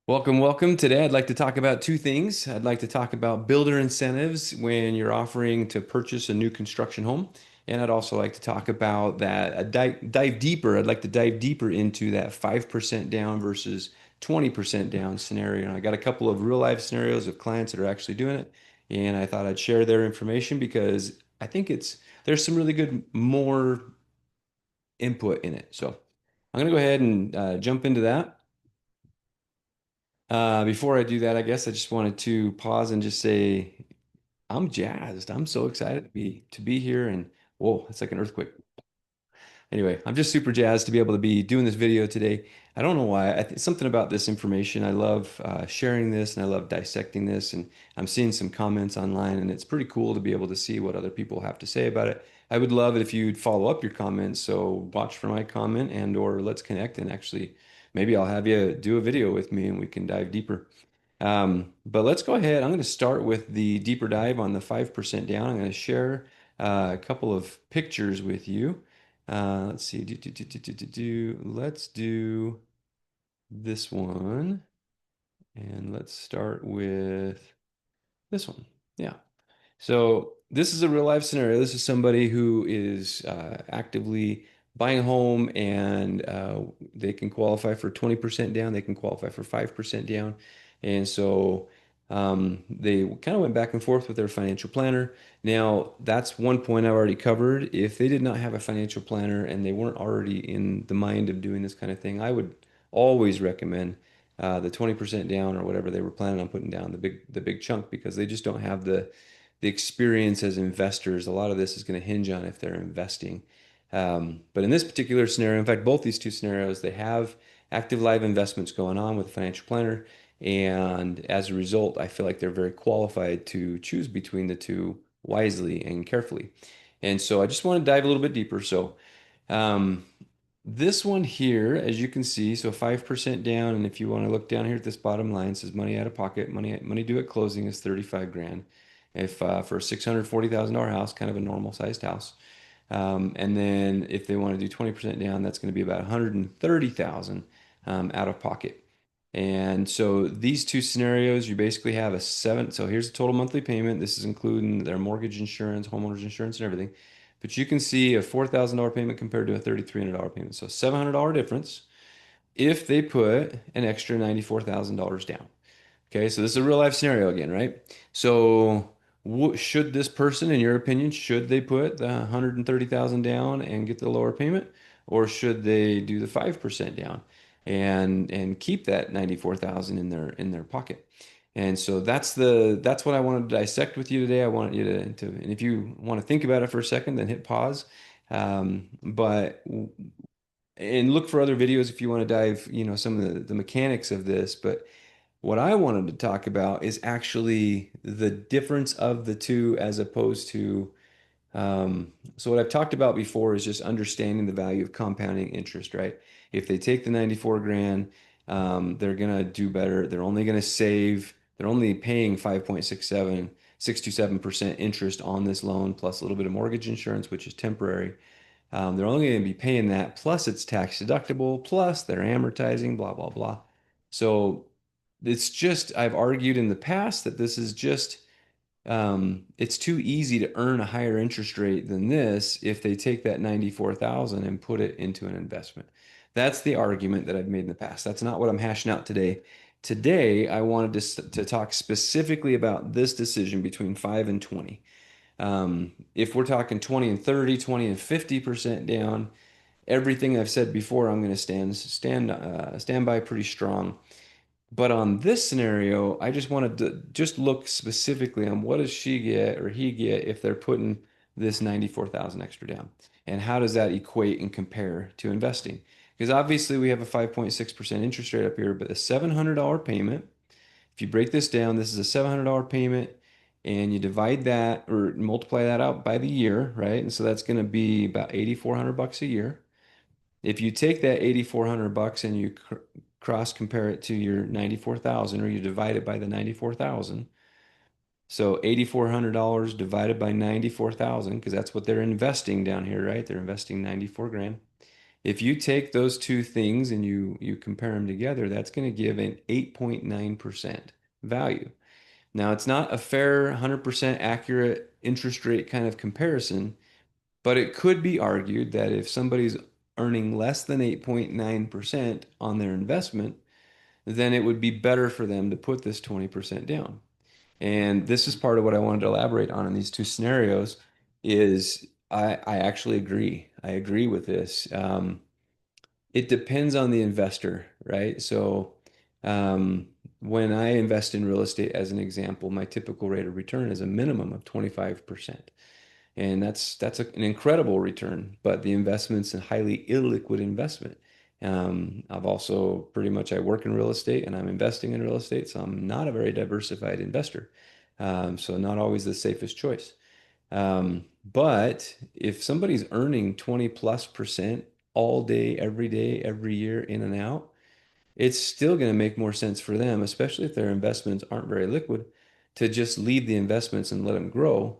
Welcome, welcome. Today, I'd like to talk about two things. I'd like to talk about builder incentives when you're offering to purchase a new construction home. And I'd also like to talk about that, dive deeper. I'd like to dive deeper into that 5% down versus 20% down scenario. And I got a couple of real life scenarios of clients that are actually doing it. And I thought I'd share their information because I think there's some really good more input in it. So I'm going to go ahead and jump into that. Before I do that, I guess I just wanted to pause and just say I'm jazzed. I'm so excited to be here and whoa, it's like an earthquake. Anyway, I'm just super jazzed to be able to be doing this video today. I don't know why. Something about this information. I love sharing this and I love dissecting this. And I'm seeing some comments online, and it's pretty cool to be able to see what other people have to say about it. I would love it if you'd follow up your comments. So watch for my comment and or let's connect and actually maybe I'll have you do a video with me and we can dive deeper. But let's go ahead. I'm going to start with the deeper dive on the 5% down. I'm going to share a couple of pictures with you. Let's see. Let's do this one. And let's start with this one. Yeah. So this is a real life scenario. This is somebody who is actively buying a home and they can qualify for 20% down. They can qualify for 5% down. And so they kind of went back and forth with their financial planner. Now, that's one point I've already covered. If they did not have a financial planner and they weren't already in the mind of doing this kind of thing, I would always recommend the 20% down or whatever they were planning on putting down, the big chunk, because they just don't have the experience as investors. A lot of this is going to hinge on if they're investing. But in this particular scenario, in fact, both these two scenarios, they have active live investments going on with a financial planner. And as a result, I feel like they're very qualified to choose between the two wisely and carefully. And so I just want to dive a little bit deeper. So, um, this one here, as you can see, so 5% down, and if you want to look down here at this bottom line, it says money out of pocket, money due at closing is 35 grand. If for a $640,000 house, kind of a normal sized house. And then if they want to do 20% down, that's going to be about 130,000 out of pocket. And so these two scenarios, you basically have a seven. So here's the total monthly payment. This is including their mortgage insurance, homeowners insurance, and everything. But you can see a $4,000 payment compared to a $3,300 payment. So $700 difference if they put an extra $94,000 down. Okay, so this is a real life scenario again, right? So should this person, in your opinion, should they put the 130,000 down and get the lower payment, or should they do the 5% down and keep that 94,000 in their pocket? And so that's what I wanted to dissect with you today. I wanted you and if you want to think about it for a second, then hit pause. But and look for other videos if you want to dive, some of the mechanics of this. But what I wanted to talk about is actually the difference of the two as opposed to, so what I've talked about before is just understanding the value of compounding interest, right? If they take the 94 grand, they're gonna do better. They're only paying 5.67, 6 to 7% interest on this loan, plus a little bit of mortgage insurance, which is temporary. They're only going to be paying that, plus it's tax deductible, plus they're amortizing, blah, blah, blah. So it's just, I've argued in the past that this is just, it's too easy to earn a higher interest rate than this if they take that 94,000 and put it into an investment. That's the argument that I've made in the past. That's not what I'm hashing out today. Today, I wanted to talk specifically about this decision between 5 and 20. If we're talking 20 and 30, 20 and 50% down, everything I've said before, I'm going to stand by pretty strong. But on this scenario, I just wanted to just look specifically on what does she get or he get if they're putting this 94,000 extra down, and how does that equate and compare to investing? Because obviously we have a 5.6% interest rate up here, but a $700 payment, if you break this down, this is a $700 payment and you divide that or multiply that out by the year, right? And so that's going to be about 8,400 bucks a year. If you take that 8,400 bucks and you cross compare it to your 94,000, or you divide it by the 94,000, so $8,400 divided by 94,000, because that's what they're investing down here, right? They're investing 94 grand. If you take those two things and you compare them together, that's going to give an 8.9% value. Now, it's not a fair 100% accurate interest rate kind of comparison, but it could be argued that if somebody's earning less than 8.9% on their investment, then it would be better for them to put this 20% down. And this is part of what I wanted to elaborate on in these two scenarios is I actually agree. I agree with this. It depends on the investor, right? So when I invest in real estate, as an example, my typical rate of return is a minimum of 25%. And an incredible return, but the investment's a highly illiquid investment. I've also I work in real estate and I'm investing in real estate, so I'm not a very diversified investor. So not always the safest choice. But if somebody's earning 20+% all day, every year, in and out, it's still going to make more sense for them, especially if their investments aren't very liquid, to just leave the investments and let them grow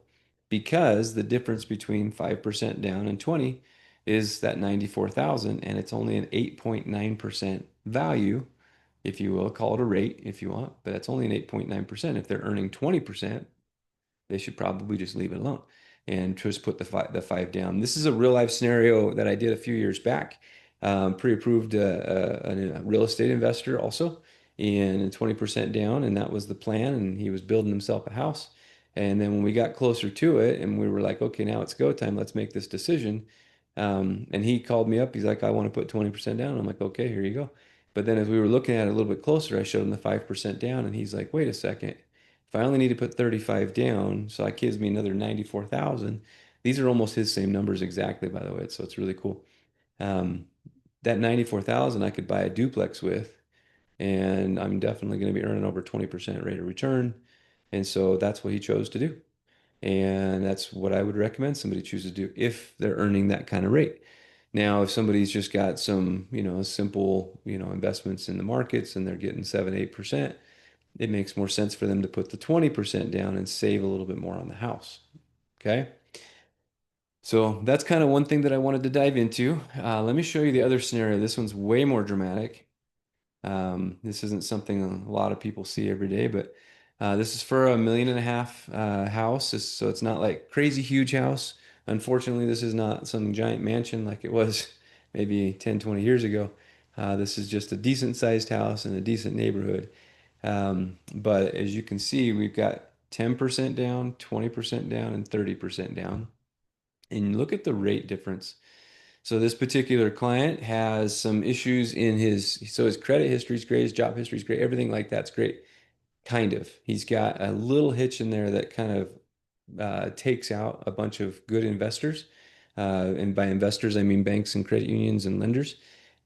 because the difference between 5% down and 20 is that 94,000 and it's only an 8.9% value, if you will, call it a rate if you want, but it's only an 8.9%. If they're earning 20%, they should probably just leave it alone and just put the five down. This is a real life scenario that I did a few years back. Pre-approved a real estate investor also, and 20% down, and that was the plan. And he was building himself a house. And then when we got closer to it, and we were like, okay, now it's go time. Let's make this decision. And he called me up. He's like, I want to put 20% down. I'm like, okay, here you go. But then as we were looking at it a little bit closer, I showed him the 5% down, and he's like, wait a second. If I only need to put 35 down, so that gives me another 94,000. These are almost his same numbers exactly, by the way. So it's really cool. Um, that 94,000 I could buy a duplex with, and I'm definitely going to be earning over 20% rate of return. And so that's what he chose to do. And that's what I would recommend somebody choose to do if they're earning that kind of rate. Now, if somebody's just got some, simple, investments in the markets and they're getting 7, 8%, it makes more sense for them to put the 20% down and save a little bit more on the house. Okay. So that's kind of one thing that I wanted to dive into. Let me show you the other scenario. This one's way more dramatic. This isn't something a lot of people see every day, but this is for a 1.5 million house. So it's not like crazy huge house. Unfortunately, this is not some giant mansion like it was maybe 10, 20 years ago. This is just a decent sized house in a decent neighborhood. But as you can see, we've got 10% down, 20% down, and 30% down. And look at the rate difference. So this particular client has some issues so his credit history is great, his job history is great, everything like that's great. Kind of. He's got a little hitch in there that kind of takes out a bunch of good investors. And by investors, I mean banks and credit unions and lenders.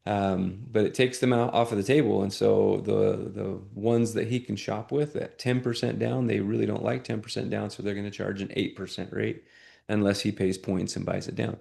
But it takes them out off of the table. And so the ones that he can shop with at 10% down, they really don't like 10% down, so they're going to charge an 8% rate unless he pays points and buys it down.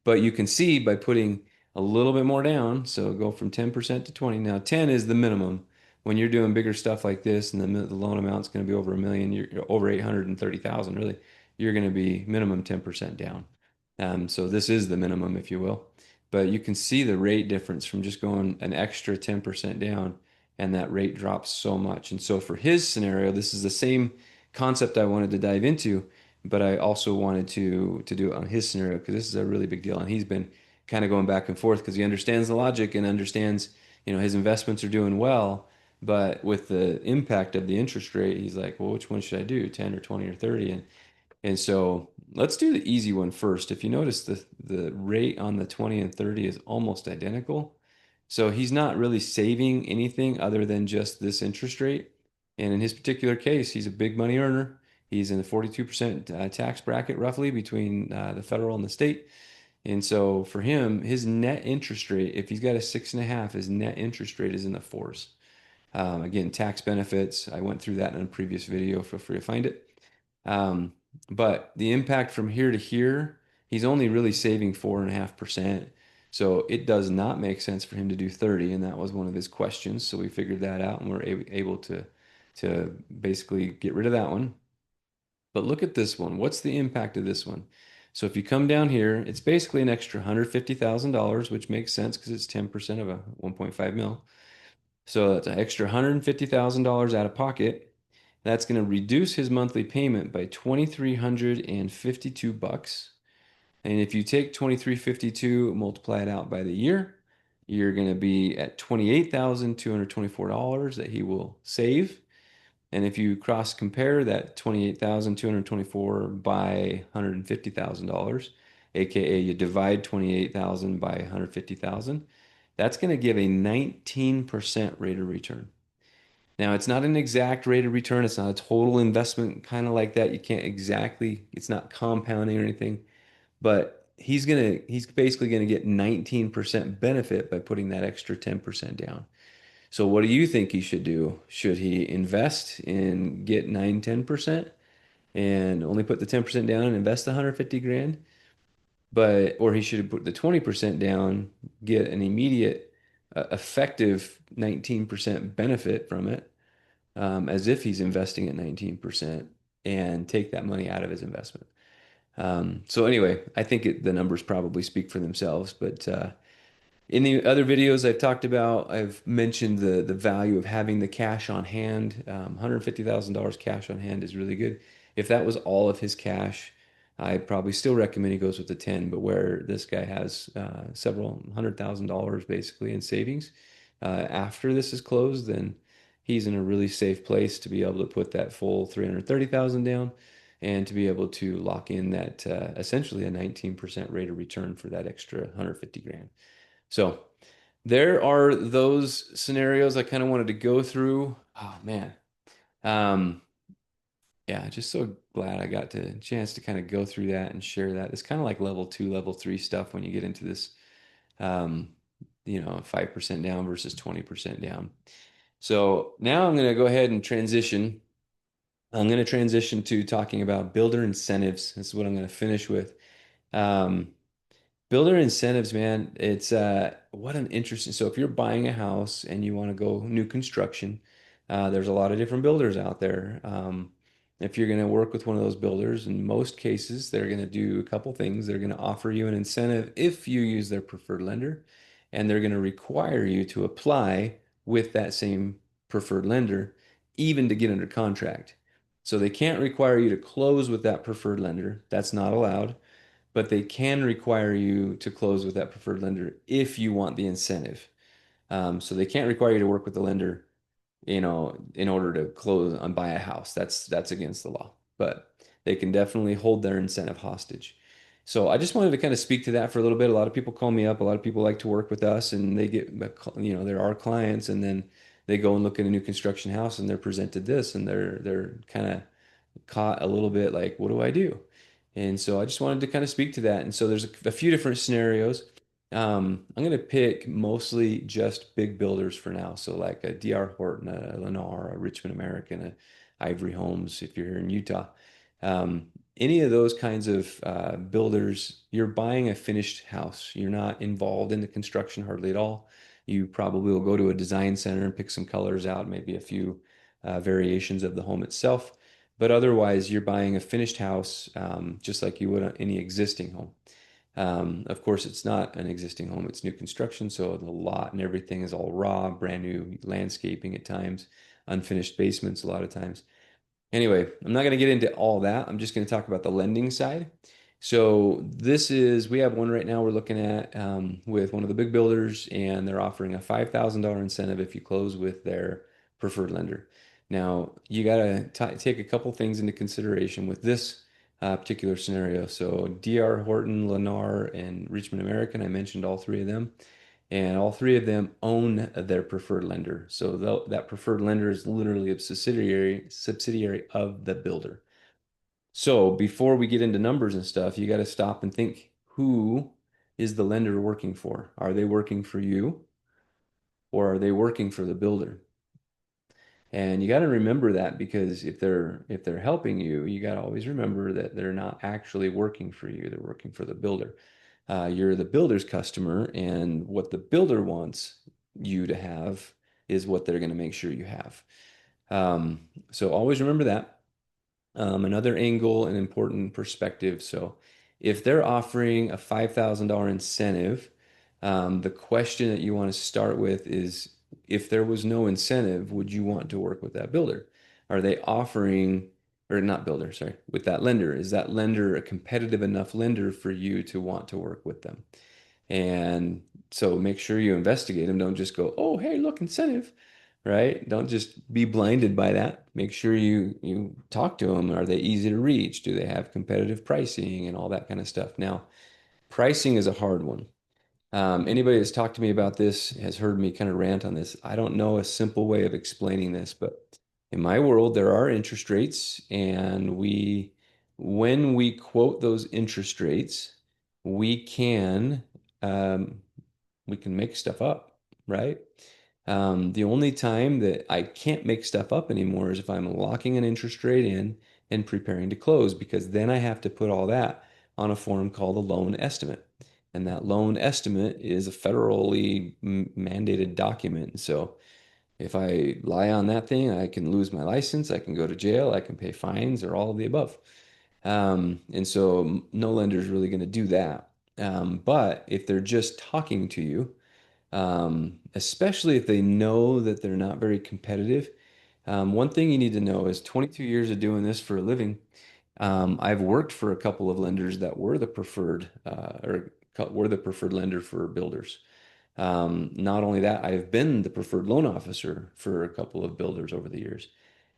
But you can see by putting a little bit more down, so go from 10% to 20. Now 10 is the minimum. When you're doing bigger stuff like this and the loan amount's going to be over 1 million, you're over 830,000 really, you're going to be minimum 10% down. So this is the minimum, if you will. But you can see the rate difference from just going an extra 10% down, and that rate drops so much. And so for his scenario, this is the same concept I wanted to dive into, but I also wanted to do it on his scenario because this is a really big deal. And he's been kind of going back and forth because he understands the logic and understands, his investments are doing well, but with the impact of the interest rate, he's like, well, which one should I do, 10 or 20 or 30? And so let's do the easy one first. If you notice the rate on the 20 and 30 is almost identical. So he's not really saving anything other than just this interest rate. And in his particular case, he's a big money earner. He's in the 42% tax bracket roughly between the federal and the state. And so for him, his net interest rate, if he's got a 6.5, his net interest rate is in the fours. Again, tax benefits. I went through that in a previous video. Feel free to find it. Um, but the impact from here to here, he's only really saving 4.5%. So it does not make sense for him to do 30, and that was one of his questions. So we figured that out, and we're able to basically get rid of that one. But look at this one. What's the impact of this one? So if you come down here, it's basically an extra $150,000, which makes sense because it's 10% of a 1.5 mil. So that's an extra $150,000 out of pocket. That's going to reduce his monthly payment by 2,352 bucks. And if you take 2,352, multiply it out by the year, you're going to be at $28,224 that he will save. And if you cross compare that 28,224 by $150,000, aka you divide 28,000 by 150,000, that's going to give a 19% rate of return. Now, it's not an exact rate of return. It's not a total investment kind of like that. You can't exactly, it's not compounding or anything, but he's basically gonna get 19% benefit by putting that extra 10% down. So what do you think he should do? Should he invest and get 10% and only put the 10% down and invest 150 grand? But or he should put the 20% down, get an immediate effective 19% benefit from it, as if he's investing at 19% and take that money out of his investment. So anyway, I think the numbers probably speak for themselves, but in the other videos I've talked about, I've mentioned the value of having the cash on hand. $150,000 cash on hand is really good. If that was all of his cash, I probably still recommend he goes with the 10, but where this guy has several $100,000 basically in savings after this is closed, then he's in a really safe place to be able to put that full 330,000 down and to be able to lock in that essentially a 19% rate of return for that extra 150 grand. So there are those scenarios I kind of wanted to go through. Oh man. Um, yeah, just so glad I got the chance to kind of go through that and share that. It's kind of like level two, level three stuff when you get into this, um, 5% down versus 20% down. So now I'm going to go ahead and transition. I'm going to transition to talking about builder incentives. This is what I'm going to finish with. Um, Builder incentives, man, it's what an interesting. So if you're buying a house and you want to go new construction, there's a lot of different builders out there. If you're going to work with one of those builders, in most cases, they're going to do a couple things. They're going to offer you an incentive if you use their preferred lender, and they're going to require you to apply with that same preferred lender, even to get under contract. So they can't require you to close with that preferred lender. That's not allowed, but they can require you to close with that preferred lender if you want the incentive. So they can't require you to work with the lender, in order to close and buy a house. That's against the law. But they can definitely hold their incentive hostage. So I just wanted to kind of speak to that for a little bit. A lot of people call me up. A lot of people like to work with us, and they get, they're our clients, and then they go and look at a new construction house, and they're presented this, and they're kind of caught a little bit like, what do I do? And so I just wanted to kind of speak to that. And so there's a few different scenarios. I'm going to pick mostly just big builders for now. So like a D.R. Horton, a Lennar, a Richmond American, a Ivory Homes, if you're here in Utah. Um, any of those kinds of builders, you're buying a finished house. You're not involved in the construction hardly at all. You probably will go to a design center and pick some colors out, maybe a few variations of the home itself. But otherwise, you're buying a finished house, just like you would on any existing home. Of course, it's not an existing home, it's new construction, so the lot and everything is all raw, brand new landscaping at times, unfinished basements a lot of times. Anyway, I'm not going to get into all that. I'm just going to talk about the lending side. So we have one right now we're looking at with one of the big builders, and they're offering a $5,000 incentive if you close with their preferred lender. Now, you got to take a couple things into consideration with this particular scenario. So D.R. Horton, Lennar, and Richmond American, I mentioned all three of them. And all three of them own their preferred lender. So that preferred lender is literally a subsidiary of the builder. So before we get into numbers and stuff, you got to stop and think, who is the lender working for? Are they working for you or are they working for the builder? And you got to remember that, because if they're helping you, you got to always remember that they're not actually working for you. They're working for the builder. You're the builder's customer, and what the builder wants you to have is what they're going to make sure you have. So always remember that. Another angle, an important perspective. So if they're offering a $5,000 incentive, the question that you want to start with is if there was no incentive, would you want to work with that builder? Are they offering, or not builder, sorry, with that lender? Is that lender a competitive enough lender for you to want to work with them? And so make sure you investigate them. Don't just go, oh, hey, look, incentive, right? Don't just be blinded by that. Make sure you talk to them. Are they easy to reach? Do they have competitive pricing and all that kind of stuff? Now, pricing is a hard one. Anybody that's talked to me about this has heard me kind of rant on this. I don't know a simple way of explaining this, but in my world, there are interest rates, and when we quote those interest rates, we can, um, we can make stuff up, right? The only time that I can't make stuff up anymore is if I'm locking an interest rate in and preparing to close, because then I have to put all that on a form called a loan estimate. And that loan estimate is a federally mandated document. So if I lie on that thing, I can lose my license, I can go to jail, I can pay fines, or all of the above. And so no lender is really going to do that. But if they're just talking to you, especially if they know that they're not very competitive. One thing you need to know is 22 years of doing this for a living. I've worked for a couple of lenders that were the preferred were the preferred lender for builders. Not only that, I've been the preferred loan officer for a couple of builders over the years.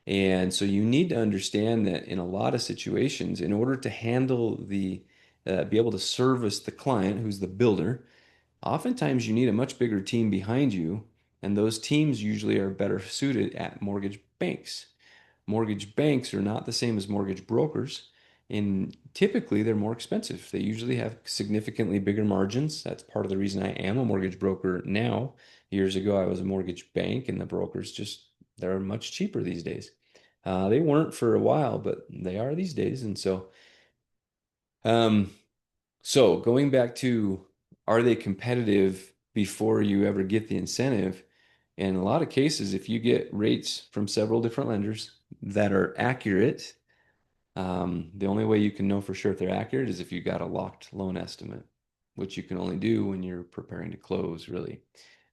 And so you need to understand that in a lot of situations, in order to handle be able to service the client who's the builder, oftentimes you need a much bigger team behind you, and those teams usually are better suited at mortgage banks. Mortgage banks are not the same as mortgage brokers, and typically they're more expensive. They usually have significantly bigger margins. That's part of the reason I am a mortgage broker now. Years ago, I was a mortgage bank, and the brokers just, they're much cheaper these days. They weren't for a while, but they are these days. And um, so going back to, are they competitive before you ever get the incentive? In a lot of cases, if you get rates from several different lenders that are accurate, the only way you can know for sure if they're accurate is if you got a locked loan estimate, which you can only do when you're preparing to close, really.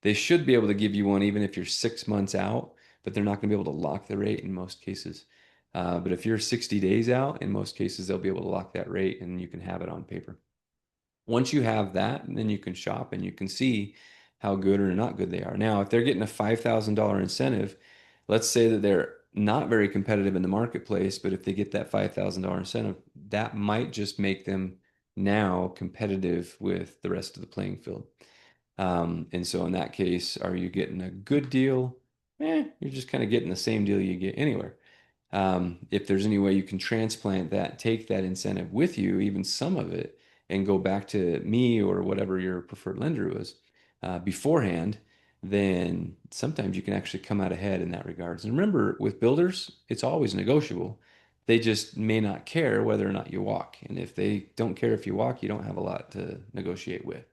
They should be able to give you one even if you're 6 months out, but they're not going to be able to lock the rate in most cases. But if you're 60 days out, in most cases, they'll be able to lock that rate and you can have it on paper. Once you have that, then you can shop and you can see how good or not good they are. Now, if they're getting a $5,000 incentive, let's say that they're not very competitive in the marketplace, but if they get that $5,000 incentive, that might just make them now competitive with the rest of the playing field. And so in that case, are you getting a good deal? You're just kind of getting the same deal you get anywhere. If there's any way you can transplant that, take that incentive with you, even some of it, and go back to me or whatever your preferred lender was beforehand, then sometimes you can actually come out ahead in that regards. And remember, with builders, it's always negotiable. They just may not care whether or not you walk. And if they don't care if you walk, you don't have a lot to negotiate with.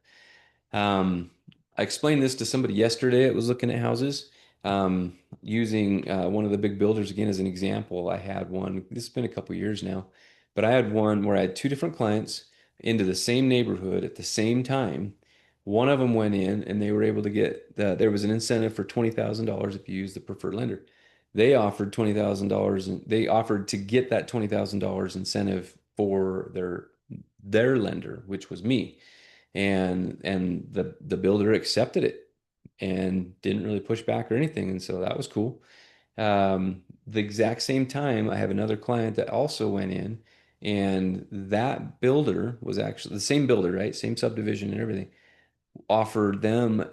Um, I explained this to somebody yesterday that was looking at houses, using one of the big builders again as an example. I had one, this has been a couple years now, but I had one where I had two different clients into the same neighborhood at the same time. One of them went in and they were able to there was an incentive for $20,000 if you use the preferred lender. They offered $20,000 and they offered to get that $20,000 incentive for their lender, which was me, and the builder accepted it and didn't really push back or anything, and so that was cool. The exact same time, I have another client that also went in, and that builder was actually the same builder, right? Same subdivision and everything. Offered them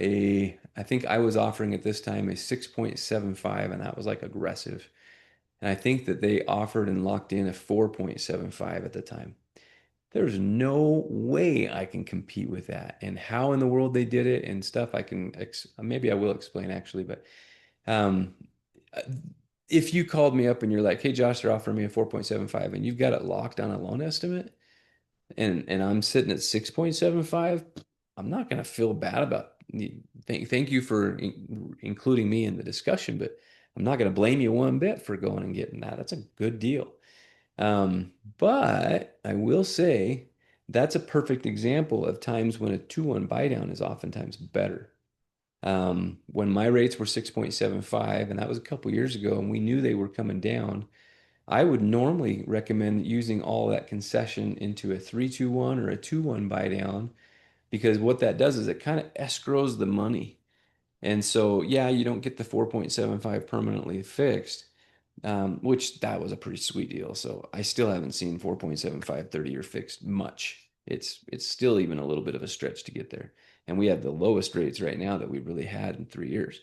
I think I was offering at this time a 6.75, and that was like aggressive. And I think that they offered and locked in a 4.75 at the time. There's no way I can compete with that. And how in the world they did it and stuff, maybe I will explain actually, but um, uh, if you called me up and you're like, "Hey Josh, they're offering me a 4.75 and you've got it locked on a loan estimate and I'm sitting at 6.75, I'm not going to feel bad about thank you for including me in the discussion, but I'm not going to blame you one bit for going and getting that. That's a good deal. But I will say that's a perfect example of times when a 2-1 buy down is oftentimes better. When my rates were 6.75, and that was a couple years ago, and we knew they were coming down, I would normally recommend using all that concession into a 3-2-1 or a 2-1 buy down because what that does is it kind of escrows the money. And so, yeah, you don't get the 4.75 permanently fixed, which that was a pretty sweet deal. So I still haven't seen 4.75 30-year fixed much. It's still even a little bit of a stretch to get there. And we have the lowest rates right now that we really had in 3 years.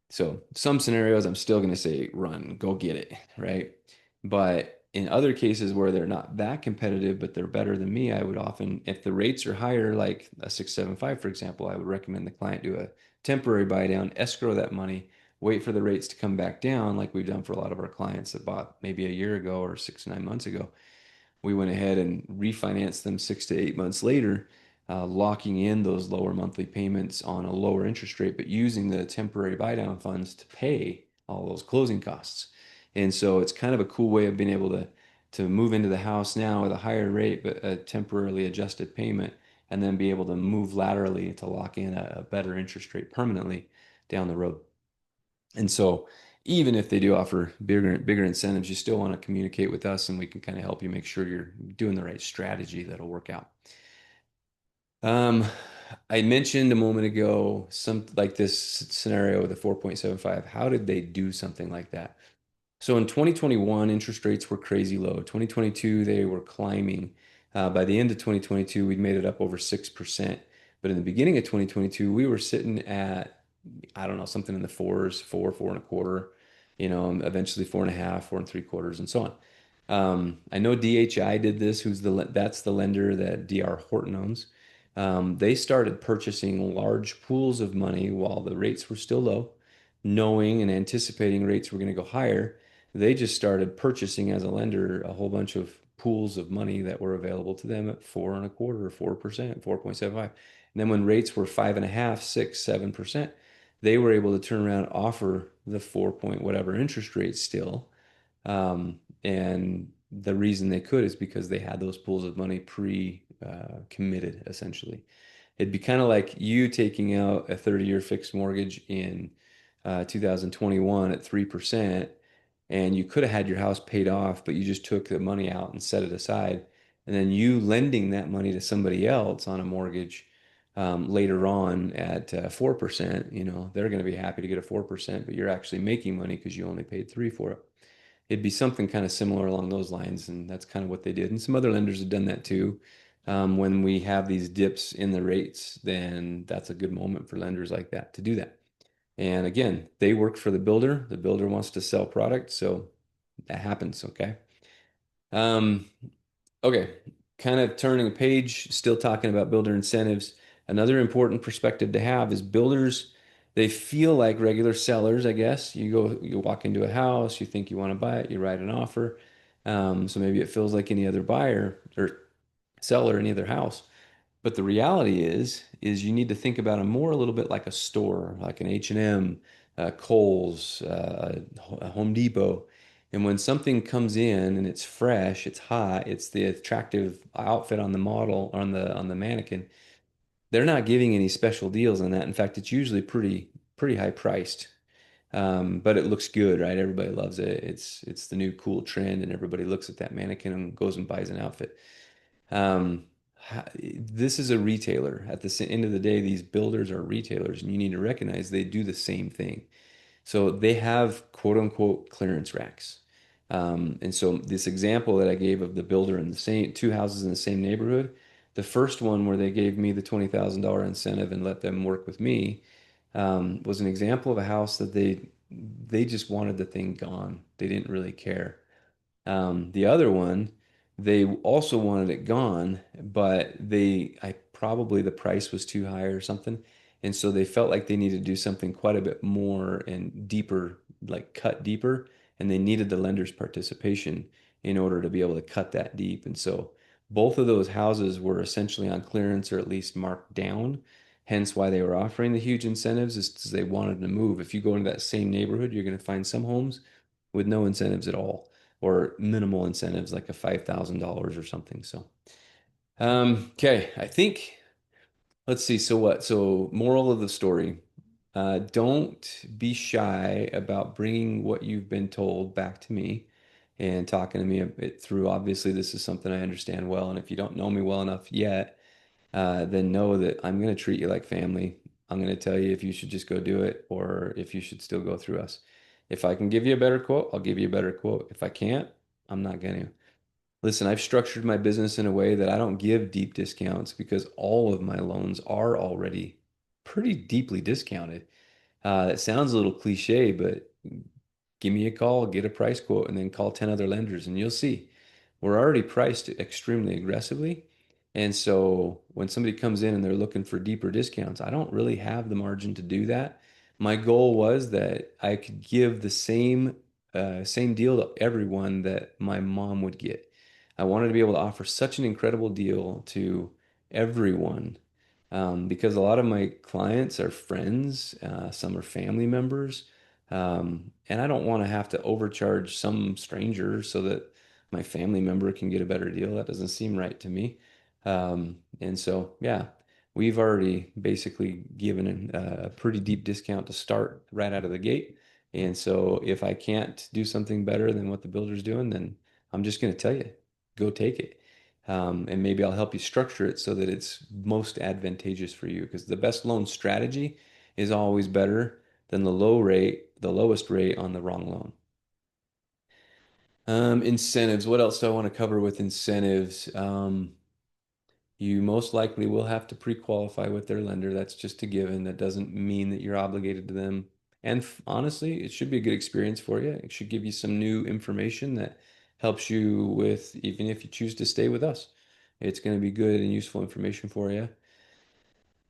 So some scenarios, I'm still going to say run, go get it, right? But in other cases where they're not that competitive, but they're better than me, I would often, if the rates are higher, like a 675, for example, I would recommend the client do a temporary buy down, escrow that money, wait for the rates to come back down, like we've done for a lot of our clients that bought maybe a year ago or 6 to 9 months ago. We went ahead and refinanced them 6 to 8 months later, locking in those lower monthly payments on a lower interest rate, but using the temporary buy down funds to pay all those closing costs. And so it's kind of a cool way of being able to move into the house now with a higher rate, but a temporarily adjusted payment, and then be able to move laterally to lock in a better interest rate permanently down the road. And so even if they do offer bigger incentives, you still want to communicate with us and we can kind of help you make sure you're doing the right strategy that'll work out. Um, I mentioned a moment ago some like this scenario with a 4.75. How did they do something like that? So in 2021, interest rates were crazy low. 2022, they were climbing. By the end of 2022, we'd made it up over 6%. But in the beginning of 2022, we were sitting at, I don't know, something in the fours, 4.25, eventually 4.5, 4.75, and so on. I know DHI did this, that's the lender that DR Horton owns. They started purchasing large pools of money while the rates were still low, knowing and anticipating rates were going to go higher. They just started purchasing as a lender a whole bunch of pools of money that were available to them at 4.25, 4%, 4.75. And then when rates were 5.5, 6, 7%, they were able to turn around and offer the 4 point whatever interest rate still. And the reason they could is because they had those pools of money committed, essentially. It'd be kind of like you taking out a 30-year fixed mortgage in 2021 at 3%, and you could have had your house paid off, but you just took the money out and set it aside. And then you lending that money to somebody else on a mortgage later on at 4%, they're going to be happy to get a 4%, but you're actually making money because you only paid 3 for it. It'd be something kind of similar along those lines, and that's kind of what they did. And some other lenders have done that too. When we have these dips in the rates, then that's a good moment for lenders like that to do that. And again, they work for the builder. The builder wants to sell product, so that happens, okay? Um, okay, kind of turning a page, still talking about builder incentives. Another important perspective to have is builders, they feel like regular sellers, I guess. You walk into a house, you think you want to buy it, you write an offer. So maybe it feels like any other buyer or seller, any other house. But the reality is you need to think about them more a little bit like a store, like an H&M, Kohl's, a Home Depot. And when something comes in and it's fresh, it's hot, it's the attractive outfit on the model, on the mannequin, they're not giving any special deals on that. In fact, it's usually pretty high priced. But it looks good, right? Everybody loves it. It's the new cool trend, and everybody looks at that mannequin and goes and buys an outfit. Um, this is a retailer. At the end of the day, these builders are retailers, and you need to recognize they do the same thing. So they have quote unquote clearance racks. And so this example that I gave of the builder in the same two houses in the same neighborhood, the first one where they gave me the $20,000 incentive and let them work with me, was an example of a house that they just wanted the thing gone. They didn't really care. The other one, they also wanted it gone, but I probably the price was too high or something. And so they felt like they needed to do something quite a bit more and deeper, like cut deeper, and they needed the lender's participation in order to be able to cut that deep. And so both of those houses were essentially on clearance or at least marked down. Hence why they were offering the huge incentives is because they wanted to move. If you go into that same neighborhood, you're going to find some homes with no incentives at all or minimal incentives like a $5,000 or something. So Okay, I think let's see. So what? So moral of the story. Don't be shy about bringing what you've been told back to me and talking to me a bit through. Obviously, this is something I understand well, and if you don't know me well enough yet, then know that I'm going to treat you like family. I'm going to tell you if you should just go do it or if you should still go through us. If I can give you a better quote, I'll give you a better quote. If I can't, I'm not going to. Listen, I've structured my business in a way that I don't give deep discounts because all of my loans are already pretty deeply discounted. It sounds a little cliche, but give me a call, get a price quote, and then call 10 other lenders, and you'll see we're already priced extremely aggressively. And so when somebody comes in and they're looking for deeper discounts, I don't really have the margin to do that. My goal was that I could give the same deal to everyone that my mom would get. I wanted to be able to offer such an incredible deal to everyone because a lot of my clients are friends, some are family members. And I don't want to have to overcharge some stranger so that my family member can get a better deal. That doesn't seem right to me. And so, yeah, we've already basically given a pretty deep discount to start right out of the gate. And so, if I can't do something better than what the builder's doing, then I'm just going to tell you, go take it. And maybe I'll help you structure it so that it's most advantageous for you because the best loan strategy is always better than the lowest rate on the wrong loan. Incentives. What else do I want to cover with incentives? You most likely will have to pre-qualify with their lender. That's just a given. That doesn't mean that you're obligated to them. And honestly, it should be a good experience for you. It should give you some new information that helps you with even if you choose to stay with us. It's going to be good and useful information for you.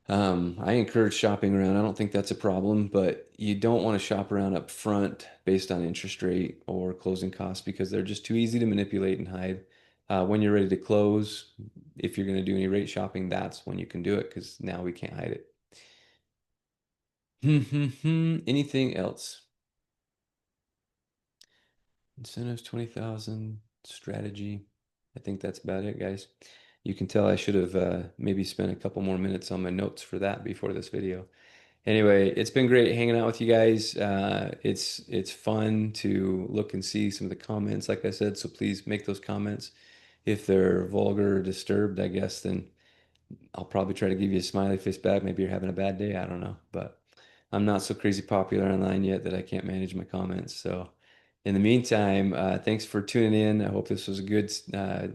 I encourage shopping around. I don't think that's a problem, but you don't want to shop around up front based on interest rate or closing costs because they're just too easy to manipulate and hide. When you're ready to close, if you're going to do any rate shopping, that's when you can do it because now we can't hide it. Anything else? Incentives 20,000, strategy. I think that's about it, guys. You can tell I should have maybe spent a couple more minutes on my notes for that before this video. Anyway, it's been great hanging out with you guys. It's fun to look and see some of the comments, like I said. So please make those comments. If they're vulgar or disturbed, I guess, then I'll probably try to give you a smiley face back. Maybe you're having a bad day. I don't know, but I'm not so crazy popular online yet that I can't manage my comments. So in the meantime, thanks for tuning in. I hope this was a good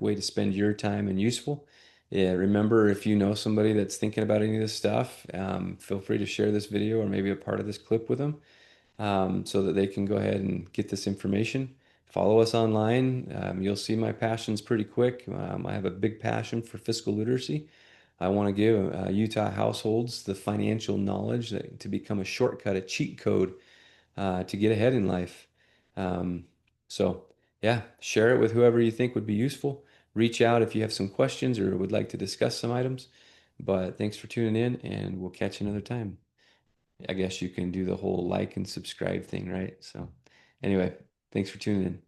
way to spend your time and useful. Yeah, remember, if you know somebody that's thinking about any of this stuff, feel free to share this video or maybe a part of this clip with them so that they can go ahead and get this information. Follow us online. You'll see my passions pretty quick. I have a big passion for fiscal literacy. I want to give Utah households the financial knowledge to become a shortcut, a cheat code to get ahead in life. Um, so, yeah, share it with whoever you think would be useful. Reach out if you have some questions or would like to discuss some items. But thanks for tuning in, and we'll catch you another time. I guess you can do the whole like and subscribe thing, right? So, anyway, thanks for tuning in.